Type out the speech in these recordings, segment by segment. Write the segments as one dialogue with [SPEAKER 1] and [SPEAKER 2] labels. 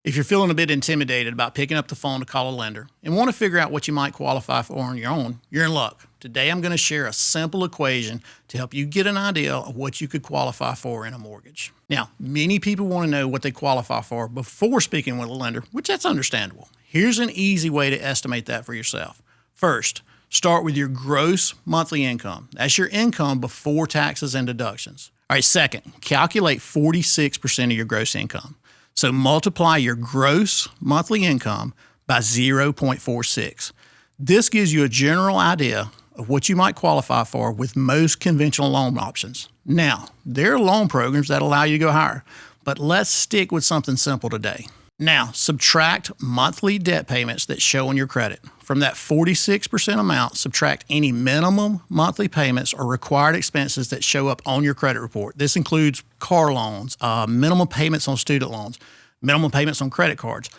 [SPEAKER 1] If you're feeling a bit intimidated about picking up the phone to call a lender and want to figure out what you might qualify for on your own, you're in luck. Today I'm going to share a simple equation to help you get an idea of what you could qualify for in a mortgage. Now, many people want to know what they qualify for before speaking with a lender, which that's understandable. Here's an easy way to estimate that for yourself. First, start with your gross monthly income. That's your income before taxes and deductions. All right, second, calculate 46% of your gross income. So multiply your gross monthly income by 0.46. This gives you a general idea of what you might qualify for with most conventional loan options. Now, there are loan programs that allow you to go higher, but let's stick with something simple today. Now, subtract monthly debt payments that show on your credit. From that 46% amount, subtract any minimum monthly payments or required expenses that show up on your credit report. This includes car loans, minimum payments on student loans, minimum payments on credit cards.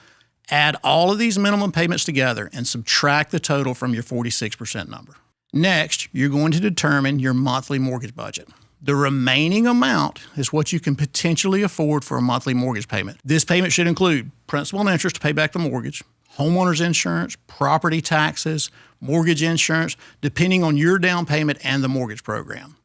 [SPEAKER 1] Add all of these minimum payments together and subtract the total from your 46% number. Next, you're going to determine your monthly mortgage budget. The remaining amount is what you can potentially afford for a monthly mortgage payment. This payment should include principal and interest to pay back the mortgage, homeowner's insurance, property taxes, mortgage insurance, depending on your down payment and the mortgage program.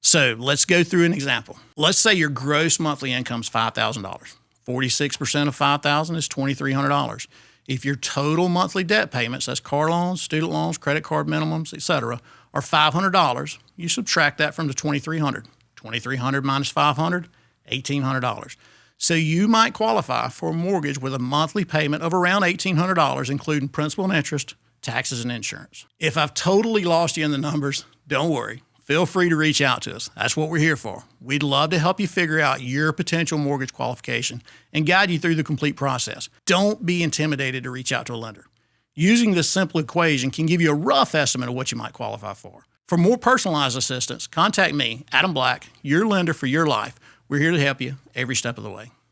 [SPEAKER 1] So let's go through an example. Let's say your gross monthly income is $5,000. 46% of $5,000 is $2,300. If your total monthly debt payments, that's car loans, student loans, credit card minimums, etc., are $500, you subtract that from the $2,300. $2,300 minus $500, $1,800. So you might qualify for a mortgage with a monthly payment of around $1,800, including principal and interest, taxes, and insurance. If I've totally lost you in the numbers, don't worry. Feel free to reach out to us. That's what we're here for. We'd love to help you figure out your potential mortgage qualification and guide you through the complete process. Don't be intimidated to reach out to a lender. Using this simple equation can give you a rough estimate of what you might qualify for. For more personalized assistance, contact me, Adam Black, your lender for your life. We're here to help you every step of the way.